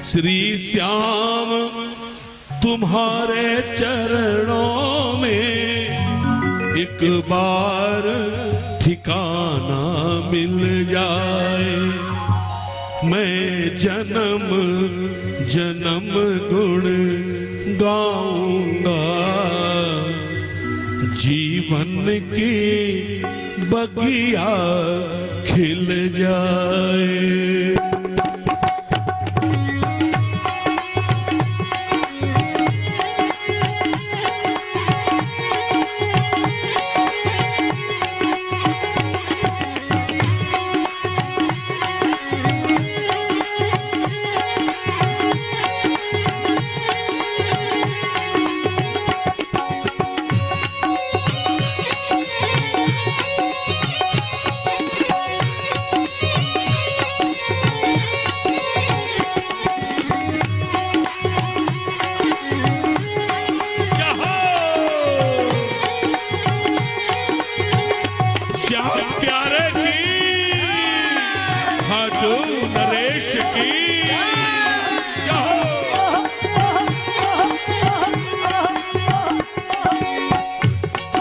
श्री श्याम तुम्हारे चरणों में एक बार ठिकाना मिल जाए, मैं जन्म जन्म गुण गाऊंगा, जीवन की बगिया खिल जाए।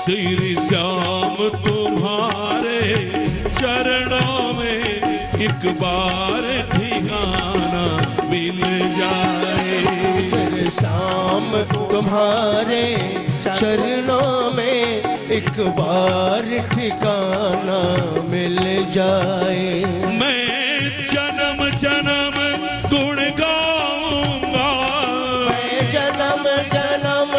श्री श्याम तुम्हारे चरणों में एक बार ठिकाना मिल जाए, श्री श्याम तुम्हारे चरणों में एक बार ठिकाना मिल जाए, मैं जन्म जन्म गुण गाऊंगा, मैं जन्म जन्म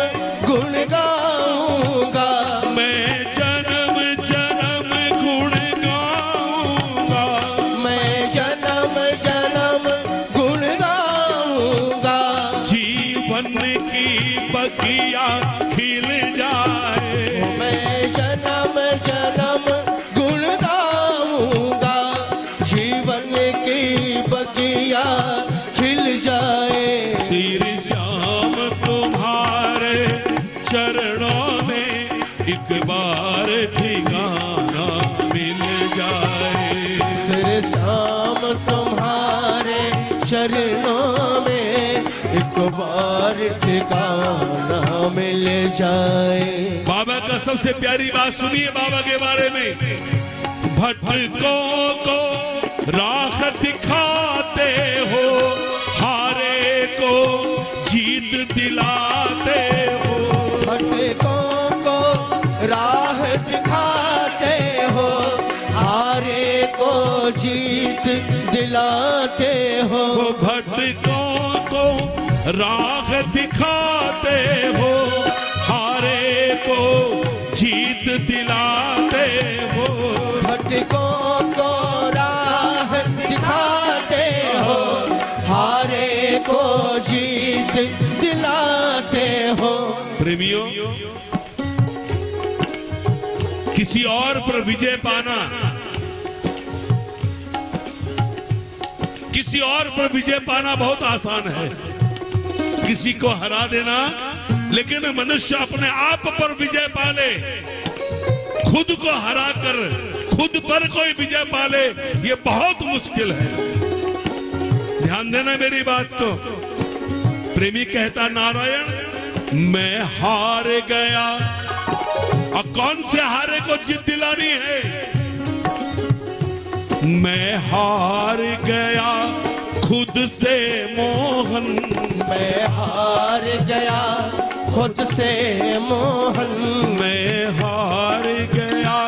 गुण गाऊंगा, मैं जन्म जन्म गुण गाऊंगा, मैं जन्म जन्म गुण गाऊंगा, जीवन की बगिया खिल जाए, मैं जन्म जन्म गुण गाऊंगा, जीवन की बगिया खिल जाए, श्री श्याम तुम्हारे चरणों में एक बार ठिकाना मिल जाए, श्री श्याम तुम्हारे चरणों में एक बार ठिकाना मिल जाए। बाबा का सबसे प्यारी बात सुनिए बाबा के बारे में, भटकों को राह दिखाते हो, हारे को जीत दिलाते हो, भटकों को राह दिखाते हो, हारे को जीत दिलाते हो, भटकों को राह दिखाते हो, हारे को जीत दिलाते हो, भटकों को राह दिखाते हो, हारे को जीत दिलाते हो। प्रेमियों, किसी और पर विजय पाना, किसी और पर विजय पाना बहुत आसान है, किसी को हरा देना, लेकिन मनुष्य अपने आप पर विजय पाले, खुद को हराकर खुद पर कोई विजय पाले, ये बहुत मुश्किल है। ध्यान देना मेरी बात को। प्रेमी कहता नारायण मैं हार गया, और कौन से हारे को जीत दिलानी है, मैं हार गया खुद से मोहन, मैं हार गया खुद से मोहन, मैं हार गया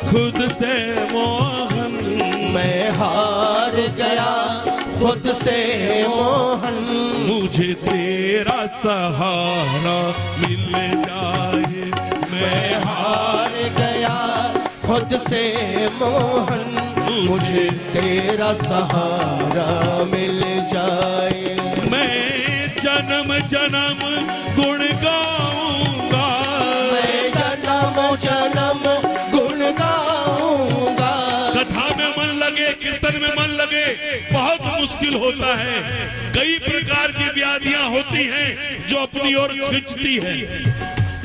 खुद से मोहन, मैं हार गया खुद से मोहन, मुझे तेरा सहारा मिल जाए, मैं हार गया खुद से मोहन, मुझे तेरा सहारा मिल जाए, मैं जन्म जन्म गुण गाऊंगा, मैं जन्म जन्म गुण गाऊंगा, कथा में मन लगे, कीर्तन में मन लगे, बहुत मुश्किल होता है। कई प्रकार की व्याधियां होती हैं जो अपनी ओर खींचती है।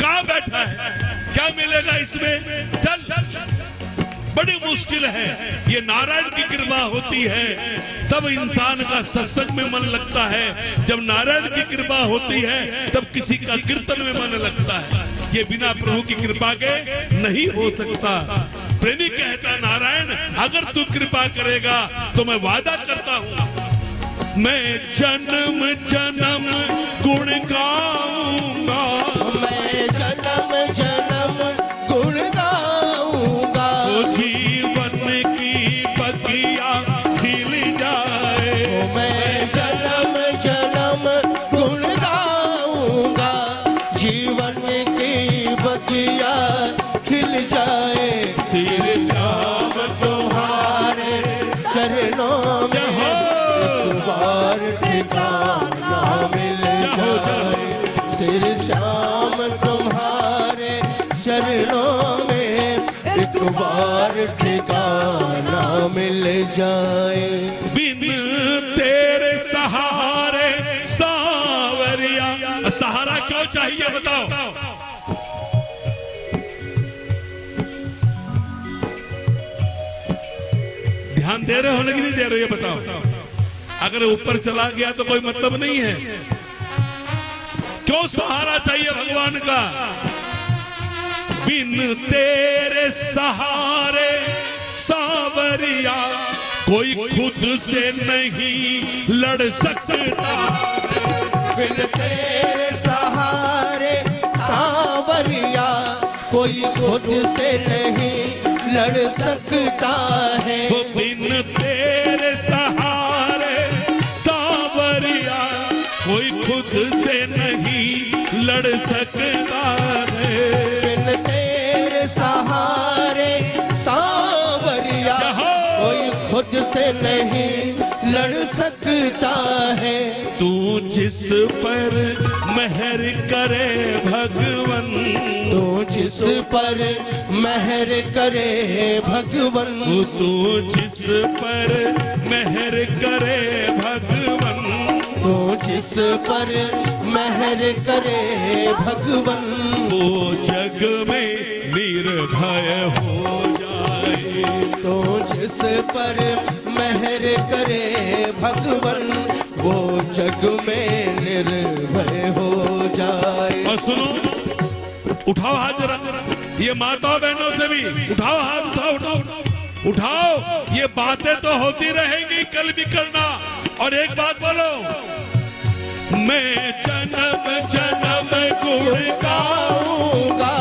कहाँ बैठा है, क्या मिलेगा इसमें, चल बड़ी मुश्किल है। ये नारायण की कृपा होती है तब इंसान का सत्संग में मन लगता है। जब नारायण की कृपा होती है तब किसी का कीर्तन में मन लगता है। ये बिना प्रभु की कृपा के नहीं हो सकता। प्रेमी कहता नारायण अगर तू कृपा करेगा तो मैं वादा करता हूं मैं जन्म जन्म गुण गाऊंगा। मैं जन्म जन्म गुण गाऊंगा। तो जीवन की बगिया खिल जाए। मैं जन्म जन्म गुण गाऊंगा। जीवन की बगिया खिल जाए। सिर श्याम तुम्हारे चरणों में एक बार ठिकाना मिल जाए। सिर श्याम तुम्हारे चरणों में एक बार ठिकाना मिल जाए। बिन तेरे सहारे सावरिया। सहारा क्यों चाहिए बताओ? ध्यान दे रहे हो कि नहीं दे रहे हो ये बताओ। अगर ऊपर चला गया तो कोई मतलब नहीं है। क्यों सहारा चाहिए भगवान का? बिन तेरे सहारे सावरिया कोई खुद से नहीं लड़ सकता। बिन तेरे सहारे सावरिया कोई खुद से नहीं लड़ सकता है। वो बिन तेरे सहारे सावरिया कोई खुद से नहीं लड़ सकता है। बिन तेरे सहारे सावरिया कोई खुद से नहीं लड़ सकता है। तू जिस पर मेहर करे भगवन। तू जिस पर मेहर करे भगवन। तू जिस पर मेहर करे भगवन। तू जिस पर मेहर करे भगवन। वो जग में निर्भय हो जाए। तो जिस पर मेहर करे भगवन वो जग में निर्भय हो जाए। और सुनो उठाओ हाथ जरा। ये माताओं बहनों से भी उठाओ हाथ। उठाओ उठाओ उठाओ। ये बातें तो होती रहेंगी कल भी करना। और एक बात बोलो मैं जन्म जन्म गुण गाऊंगा।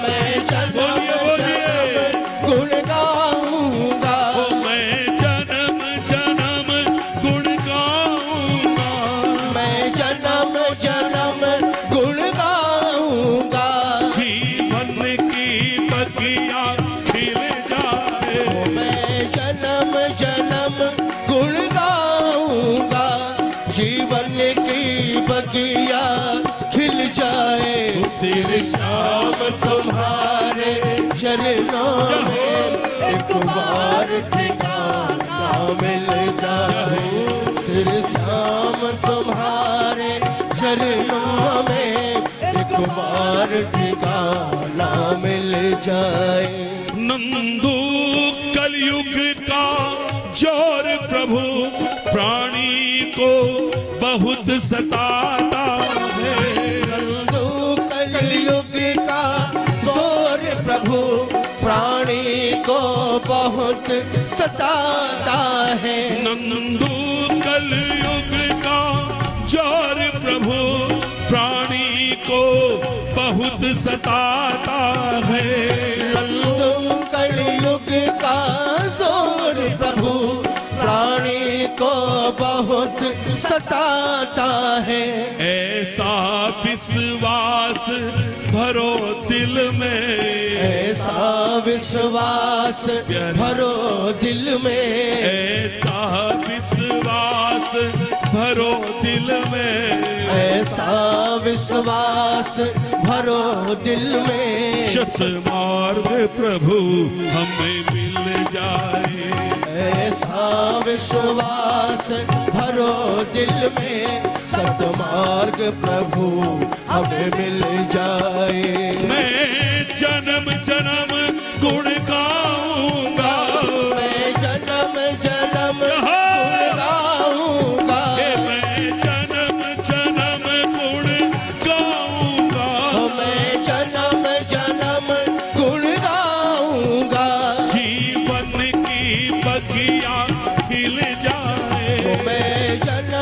मैं जन्म जन्म गुण गाऊंगा। मैं जन्म जन्म गुण गाऊंगा। मैं जन्म जन्म गुण गाऊंगा। जीवन की बगिया खिल जाए। मैं जन्म जन्म गुण गाऊंगा। जीवन की बगिया खिल जाए। सिर श्याम तुम्हारे चरणों में एक बार ठिकाना मिल जाए। सिर श्याम तुम्हारे चरणों में एक बार ठिकाना मिल जाए। नंदू कलयुग का जोर प्रभु प्राणी को बहुत सताता है। नंदू कलयुग का जोर प्रभु प्राणी को बहुत सताता है। नंदू कलयुग का जोर प्रभु प्राणी को बहुत सताता है। नंदू कलयुग का जोर प्रभु प्राणी को बहुत सताता है। ऐसा विश्वास भरो दिल में। ऐसा विश्वास भरो दिल में। ऐसा विश्वास भरो दिल में। ऐसा विश्वास भरो दिल में। शतमार्ग प्रभु हमें मिल जाए। ऐसा विश्वास भरो दिल में। सतमार्ग प्रभु हमें मिल जाए। मैं जन्म जन्म गुण गाऊंगा।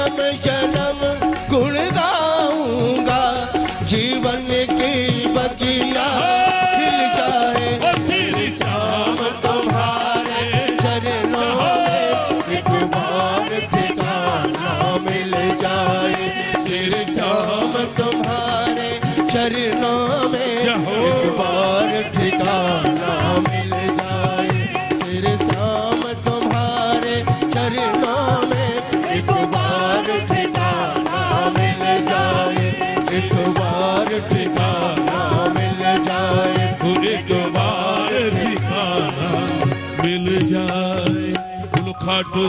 जन्म जन्म गुण गाऊंगा, जीवन की बगिया खिल जाए। श्री श्याम तुम्हारे चरणों में एक बार ठिकाना मिल जाए। श्री श्याम तुम्हारे चरणों में एक बार ठिकाना मिल जाए। श्री श्याम तुम्हारे चरणों में एक बार ठिकाना मिल जाए। एक बार ठिकाना मिल जाए। एक बार ठिकाना मिल जाए। खाटू